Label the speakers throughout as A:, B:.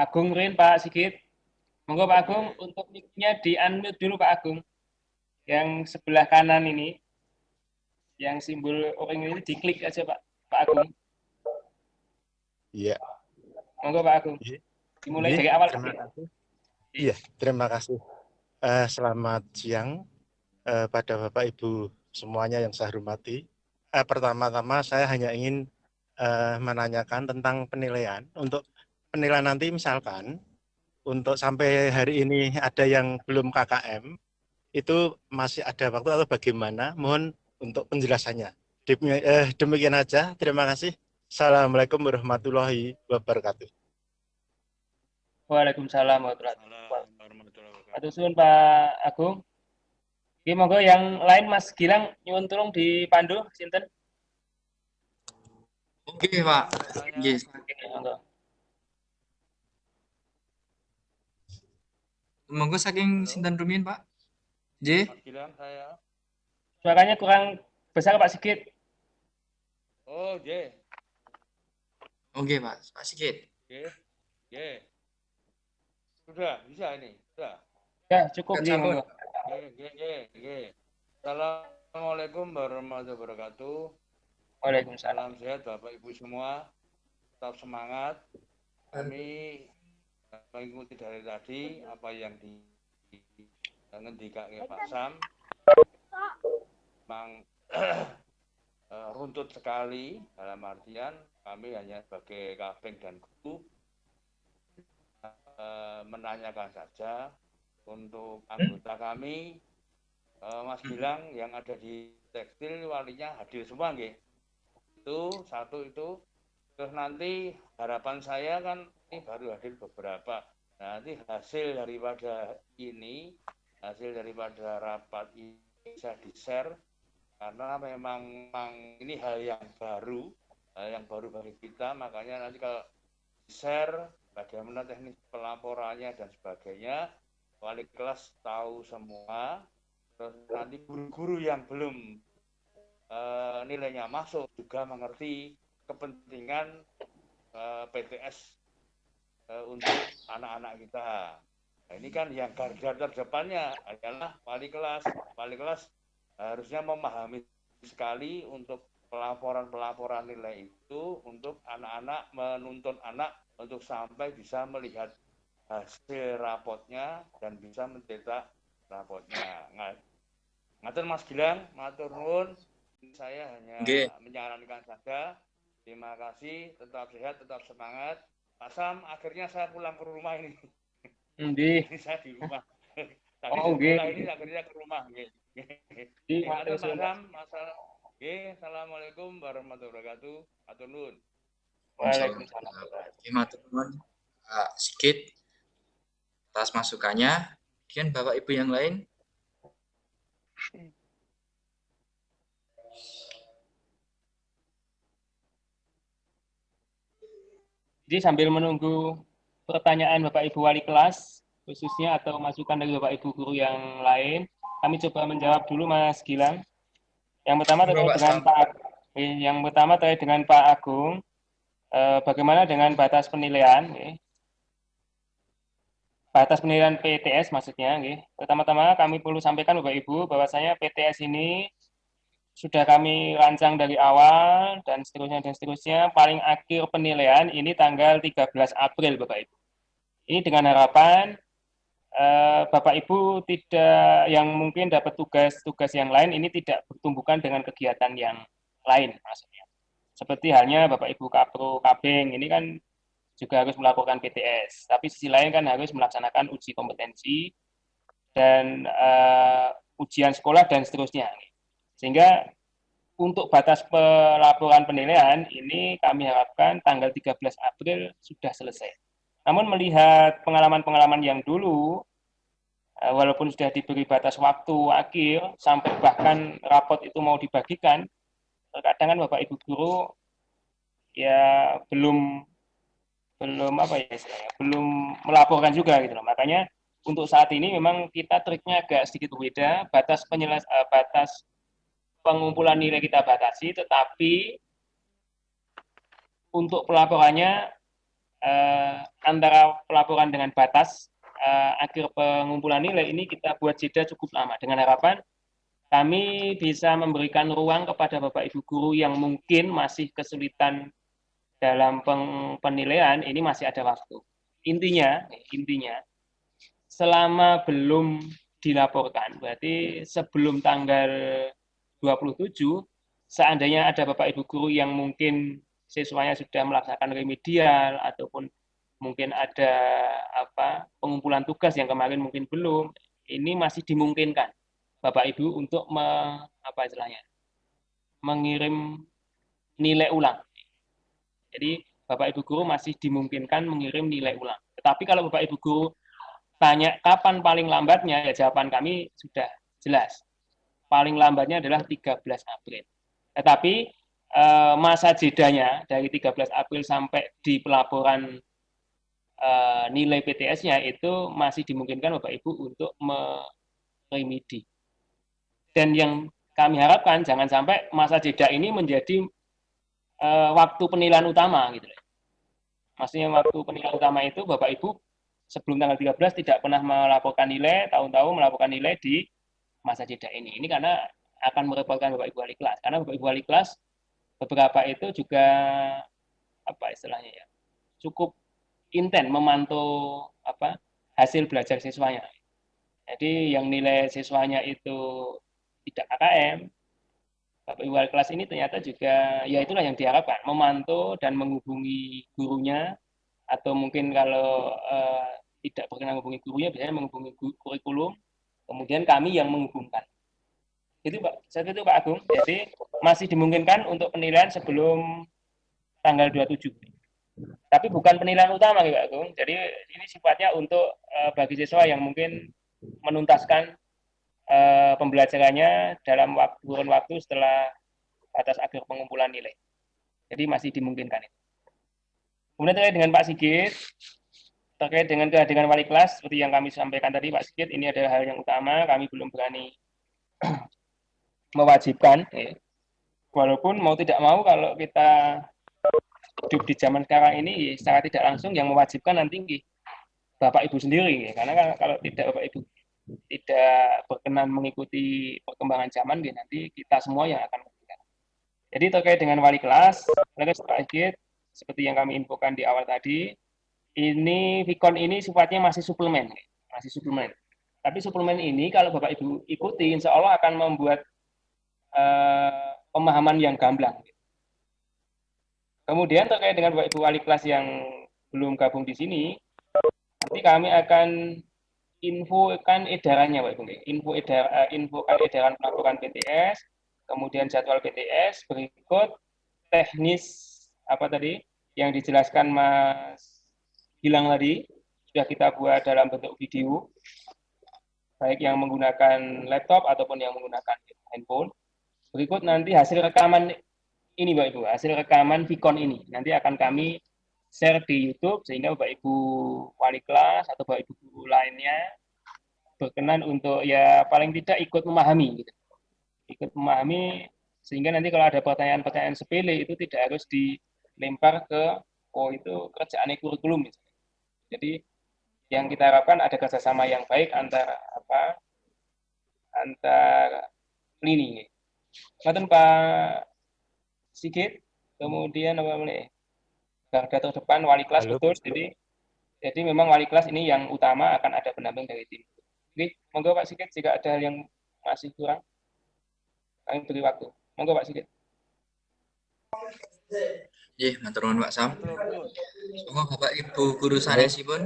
A: Agung Rin, Pak Sigit. Monggo Pak Agung, untuk mic-nya di-unmute dulu Pak Agung. Yang sebelah kanan ini, yang simbol O-ring ini diklik aja Pak Agung.
B: Iya.
A: Monggo Pak Agung. Dimulai dari awal.
B: Terima kasih. Iya, terima kasih. Selamat siang pada Bapak Ibu semuanya yang saya hormati. Pertama-tama saya hanya ingin menanyakan tentang penilaian. Untuk penilaian nanti misalkan untuk sampai hari ini ada yang belum KKM, itu masih ada waktu atau bagaimana? Mohon untuk penjelasannya. Demikian aja. Terima kasih. Assalamualaikum warahmatullahi wabarakatuh.
A: Waalaikumsalam warahmatullahi wabarakatuh. Atur suwun Pak Agung. Oke, monggo yang lain Mas Gilang nyuwun tulung dipandu sinten?
C: Oke, Pak. Yes.
A: Monggo.
C: Monggo saking sinten rumiyin, Pak? J.
D: Mas Gilang saya.
A: Suaranya kurang besar Pak Sigit.
D: Oh, J.
C: Oke, Pak. Pak Sigit.
D: J. J. Sudah bisa ini. Sudah.
A: Ya, cukup J, monggo.
D: G. Assalamualaikum warahmatullahi wabarakatuh.
A: Waalaikumsalam.
D: Salam sehat Bapak Ibu semua. Tetap semangat. Kami mengikuti dari tadi apa yang ngendikake Pak Sam. Memang runtut sekali dalam artian kami hanya sebagai kaping dan guru menanyakan saja untuk anggota kami. Mas Gilang yang ada di tekstil walinya hadir semua nggih. Itu satu itu. Terus nanti harapan saya kan ini baru hadir beberapa. Nanti hasil daripada rapat ini bisa di-share karena memang ini hal yang baru bagi kita, makanya nanti kalau di-share bagaimana teknik pelaporannya dan sebagainya, wali kelas tahu semua. Terus nanti guru-guru yang belum nilainya masuk juga mengerti kepentingan PTS untuk anak-anak kita. Nah, ini kan yang garda terdepannya adalah wali kelas. Wali kelas harusnya memahami sekali untuk pelaporan nilai itu untuk anak-anak, menuntun anak untuk sampai bisa melihat hasil rapotnya dan bisa mencetak rapotnya. Ngatur Mas Gilang, matur nuwun. Saya hanya menyarankan saja. Terima kasih, tetap sehat, tetap semangat. Pak Sam, akhirnya saya pulang ke rumah ini. Ini saya di rumah. Tadi sekolah ini akhirnya ke rumah. Matur Pak Sam, Assalamualaikum warahmatullahi wabarakatuh. Matur nuwun.
A: Waalaikumsalam.
C: Matur nuwun Pak Sigit atas masukannya. Kemudian Bapak Ibu yang lain.
A: Jadi sambil menunggu pertanyaan Bapak Ibu wali kelas khususnya atau masukan dari Bapak Ibu guru yang lain, kami coba menjawab dulu Mas Gilang. Yang pertama terkait dengan Pak Agung, bagaimana dengan batas penilaian? Batas penilaian PTS maksudnya. Pertama-tama kami perlu sampaikan Bapak Ibu bahwasanya PTS ini sudah kami rancang dari awal dan seterusnya. Paling akhir penilaian ini tanggal 13 April Bapak Ibu. Ini dengan harapan Bapak Ibu tidak yang mungkin dapat tugas-tugas yang lain ini tidak bertumbukan dengan kegiatan yang lain maksudnya. Seperti halnya Bapak Ibu Kapro Kabeng ini kan juga harus melakukan PTS, tapi sisi lain kan harus melaksanakan uji kompetensi dan ujian sekolah dan seterusnya. Sehingga untuk batas pelaporan penilaian ini kami harapkan tanggal 13 April sudah selesai. Namun melihat pengalaman-pengalaman yang dulu, walaupun sudah diberi batas waktu akhir sampai bahkan rapot itu mau dibagikan, terkadang kan Bapak Ibu guru ya belum melaporkan juga gitu loh. Makanya untuk saat ini memang kita triknya agak sedikit berbeda, batas pengumpulan nilai kita batasi, tetapi untuk pelaporannya antara pelaporan dengan batas akhir pengumpulan nilai ini kita buat jeda cukup lama dengan harapan kami bisa memberikan ruang kepada Bapak Ibu guru yang mungkin masih kesulitan dalam penilaian, ini masih ada waktu. Intinya selama belum dilaporkan, berarti sebelum tanggal 27, seandainya ada Bapak Ibu guru yang mungkin siswanya sudah melaksanakan remedial ataupun mungkin ada pengumpulan tugas yang kemarin mungkin belum, ini masih dimungkinkan Bapak Ibu untuk mengirim nilai ulang. Jadi Bapak Ibu guru masih dimungkinkan mengirim nilai ulang. Tetapi kalau Bapak Ibu guru tanya kapan paling lambatnya, ya jawaban kami sudah jelas. Paling lambatnya adalah 13 April. Tetapi masa jedanya dari 13 April sampai di pelaporan nilai PTS-nya itu masih dimungkinkan Bapak Ibu untuk meremedi. Dan yang kami harapkan jangan sampai masa jeda ini menjadi waktu penilaian utama gitu. Maksudnya waktu penilaian utama itu Bapak Ibu sebelum tanggal 13 tidak pernah melaporkan nilai, tahun-tahun melaporkan nilai di masa jeda ini. Ini karena akan merepotkan Bapak Ibu wali kelas. Karena Bapak Ibu wali kelas beberapa itu juga cukup intens memantau hasil belajar siswanya. Jadi yang nilai siswanya itu tidak KKM, Bapak Ibu wali kelas ini ternyata juga ya itulah yang diharapkan, memantau dan menghubungi gurunya atau mungkin kalau tidak berkenan menghubungi gurunya biasanya menghubungi kurikulum, kemudian kami yang menghubungkan. Itu Pak, seperti itu Pak Agung. Jadi masih dimungkinkan untuk penilaian sebelum tanggal 27. Tapi bukan penilaian utama Pak Agung. Jadi ini sifatnya untuk bagi siswa yang mungkin menuntaskan pembelajarannya dalam kurun waktu setelah batas akhir pengumpulan nilai. Jadi masih dimungkinkan itu. Kemudian terkait dengan Pak Sigit, terkait dengan kehadiran wali kelas, seperti yang kami sampaikan tadi Pak Sigit, ini adalah hal yang utama, kami belum berani mewajibkan. Walaupun mau tidak mau kalau kita hidup di zaman sekarang ini, secara tidak langsung yang mewajibkan nanti Bapak Ibu sendiri. Karena kalau tidak Bapak Ibu tidak berkenan mengikuti perkembangan zaman, nanti kita semua yang akan berkenan. Jadi terkait dengan wali kelas, Pak Sigit, seperti yang kami infokan di awal tadi, ini Vicon ini sifatnya masih suplemen. Tapi suplemen ini kalau Bapak Ibu ikuti, insya Allah akan membuat pemahaman yang gamblang. Kemudian terkait dengan Bapak Ibu wali kelas yang belum gabung di sini, nanti kami akan infokan edarannya Pak Ibu. Infokan edaran pelaporan PTS, kemudian jadwal PTS, berikut teknis yang dijelaskan Mas Gilang tadi, sudah kita buat dalam bentuk video, baik yang menggunakan laptop ataupun yang menggunakan handphone. Berikut nanti hasil rekaman ini Bapak Ibu, hasil rekaman Vicon ini nanti akan kami share di YouTube sehingga Bapak Ibu wali kelas atau Bapak Ibu guru lainnya berkenan untuk ya paling tidak ikut memahami gitu. Ikut memahami sehingga nanti kalau ada pertanyaan-pertanyaan sepele itu tidak harus dilempar ke itu kerjaannya kurikulum misalnya. Jadi yang kita harapkan ada kerjasama yang baik antara lini. Ngaten Pak Sigit, kemudian garda terdepan wali kelas. Halo. Betul. Jadi memang wali kelas ini yang utama, akan ada pendamping dari tim. Oke, monggo Pak Sigit jika ada hal yang masih kurang, kami beri waktu. Monggo Pak Sigit.
C: Matur nuwun Pak Sam. Monggo Bapak Ibu guru sanesipun.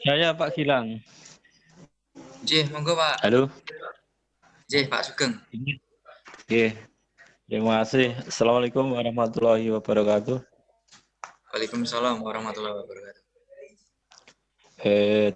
E: Saya Pak Gilang.
C: Monggo Pak.
E: Halo.
C: Pak Sugeng.
E: Terima kasih. Assalamualaikum warahmatullahi wabarakatuh.
C: Waalaikumsalam warahmatullahi wabarakatuh.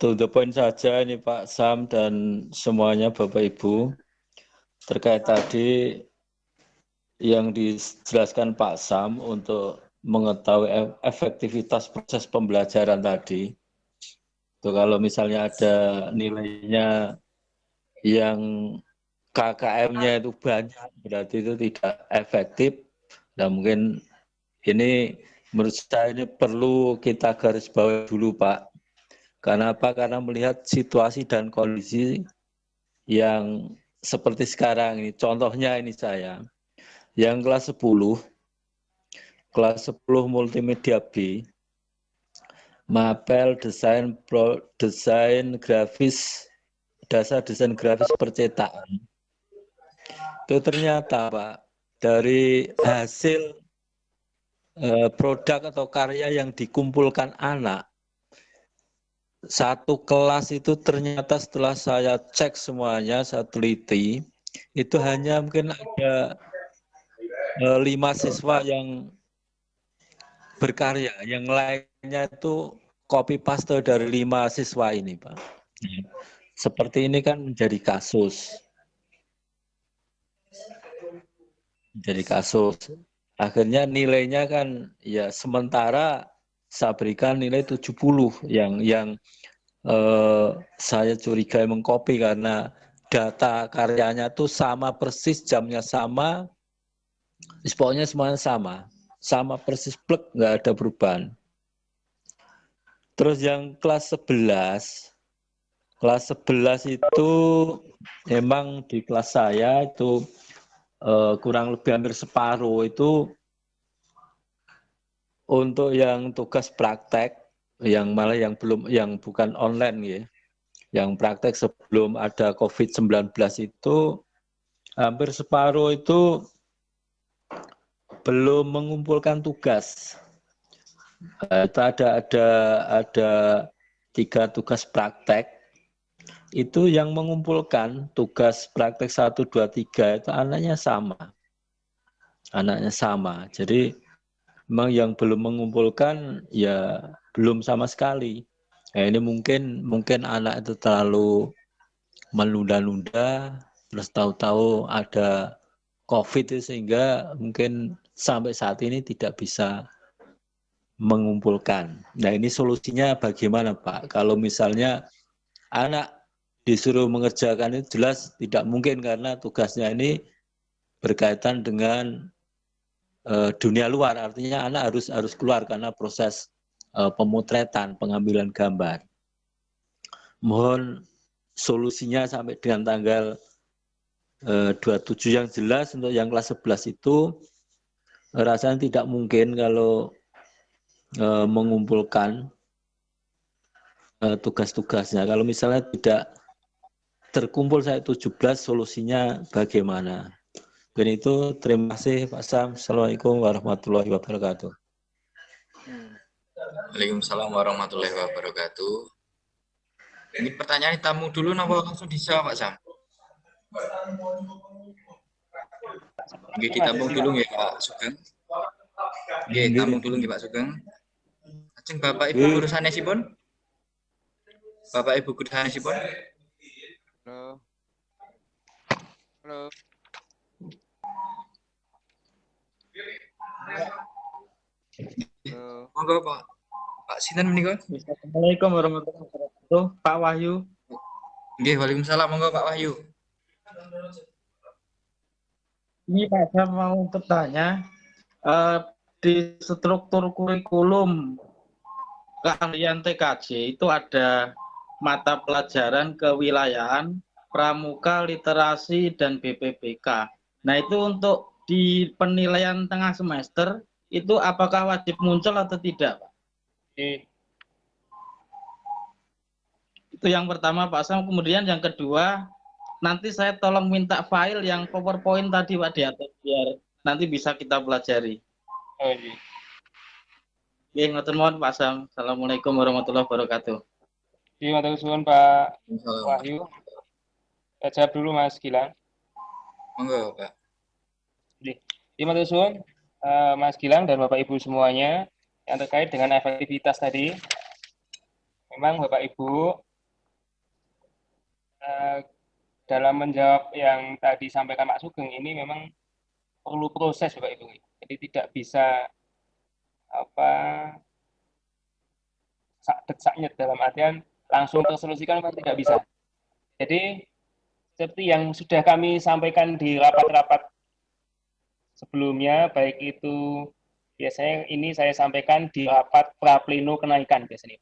E: To the point saja ini Pak Sam dan semuanya Bapak Ibu. Terkait tadi yang dijelaskan Pak Sam untuk mengetahui efektivitas proses pembelajaran tadi. Itu kalau misalnya ada nilainya yang KKM-nya itu banyak, berarti itu tidak efektif. Dan mungkin ini menurut saya ini perlu kita garis bawahi dulu, Pak. Karena apa? Karena melihat situasi dan kondisi yang seperti sekarang ini. Contohnya ini saya, yang kelas 10 multimedia B, mapel desain grafis, dasar desain grafis percetakan. Itu ternyata, Pak, dari hasil produk atau karya yang dikumpulkan anak, satu kelas itu ternyata setelah saya cek semuanya, saya teliti, itu hanya mungkin ada 5 siswa yang berkarya, yang lainnya itu copy paste dari 5 siswa ini, Pak. Seperti ini kan menjadi kasus. Akhirnya nilainya kan ya sementara saya berikan nilai 70 yang saya curigai mengcopy karena data karyanya tuh sama persis, jamnya sama, pokoknya semuanya sama persis plek, nggak ada perubahan. Terus yang kelas 11 itu memang di kelas saya itu kurang lebih hampir separuh itu untuk yang tugas praktek, yang malah yang bukan online ya. Yang praktek sebelum ada COVID-19 itu hampir separuh itu belum mengumpulkan tugas. Itu ada 3 tugas praktek. Itu yang mengumpulkan tugas praktek 1, 2, 3 itu anaknya sama. Jadi memang yang belum mengumpulkan ya belum sama sekali. Nah, ini mungkin anak itu terlalu menunda-nunda, terus tahu-tahu ada COVID itu sehingga mungkin sampai saat ini tidak bisa mengumpulkan. Nah, ini solusinya bagaimana, Pak? Kalau misalnya anak disuruh mengerjakan itu jelas tidak mungkin karena tugasnya ini berkaitan dengan dunia luar, artinya anak harus keluar karena proses pemotretan, pengambilan gambar. Mohon solusinya sampai dengan tanggal 27 yang jelas. Untuk yang kelas 11 itu rasanya tidak mungkin kalau mengumpulkan tugas-tugasnya. Kalau misalnya tidak terkumpul saya 17, solusinya bagaimana? Dan itu terima kasih Pak Sam. Assalamualaikum warahmatullahi wabarakatuh.
C: Waalaikumsalam warahmatullahi wabarakatuh. Ini pertanyaan tamu dulu, napa langsung dijawab Pak Sam? Nggih ditampung dulu nggih Pak Sugeng. Nggih, tampung dulu nggih Pak Sugeng. Ajeng Bapak Ibu guru sanesipun? Bapak Ibu guru sanesipun?
F: Halo. Halo. Halo.
C: Monggo Pak. Pak sinten menika?
E: Assalamualaikum warahmatullahi wabarakatuh. Pak Wahyu.
C: Nggih, waalaikumsalam. Monggo Pak Wahyu.
G: Ini Pak, saya mau bertanya, di struktur kurikulum keahlian TKJ itu ada mata pelajaran kewilayahan, pramuka, literasi, dan BPBK. Nah, itu untuk di penilaian tengah semester, itu apakah wajib muncul atau tidak, Pak? Itu yang pertama, Pak Sam. Kemudian yang kedua, nanti saya tolong minta file yang PowerPoint tadi Pak di atas biar nanti bisa kita pelajari.
A: Oh iya.
G: Oke, ngoten mohon Pak Sam. Assalamualaikum warahmatullahi wabarakatuh.
A: Terima kasih Pak
C: Waalaikumsalam.
A: Wahyu. Saya jawab dulu Mas Gilang.
C: Monggo Pak.
A: Terima kasih Mas Gilang dan Bapak Ibu semuanya yang terkait dengan efektivitas tadi. Memang Bapak Ibu dalam menjawab yang tadi sampaikan Pak Sugeng ini memang perlu proses Bapak Ibu. Jadi tidak bisa sak-sak-nyet dalam artian langsung tersolusikan memang tidak bisa. Jadi seperti yang sudah kami sampaikan di rapat-rapat sebelumnya, baik itu biasanya ini saya sampaikan di rapat prapleno kenaikan biasanya.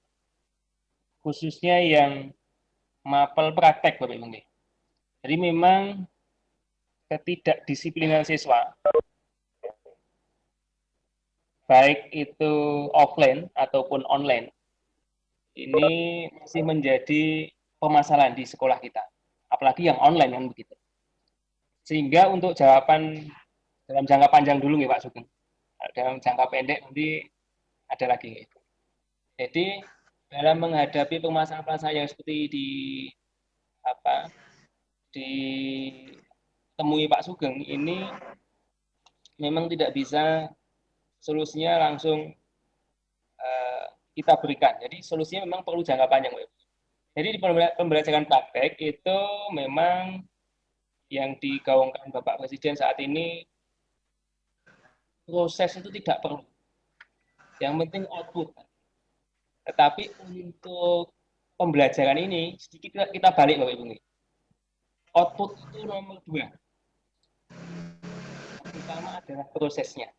A: Khususnya yang mapel praktek Bapak Ibu. Jadi memang ketidakdisiplinan siswa, baik itu offline ataupun online, ini masih menjadi permasalahan di sekolah kita. Apalagi yang online kan begitu. Sehingga untuk jawaban dalam jangka panjang dulu nih Pak Sugeng. Dalam jangka pendek nanti ada lagi. Jadi dalam menghadapi permasalahan yang seperti ditemui Pak Sugeng ini memang tidak bisa solusinya langsung kita berikan. Jadi solusinya memang perlu jangka panjang. Jadi di pembelajaran praktek itu memang yang digaungkan Bapak Presiden saat ini proses itu tidak perlu. Yang penting output. Tetapi untuk pembelajaran ini sedikit kita balik Bapak Ibu. Output itu nomor 2. Yang utama adalah prosesnya.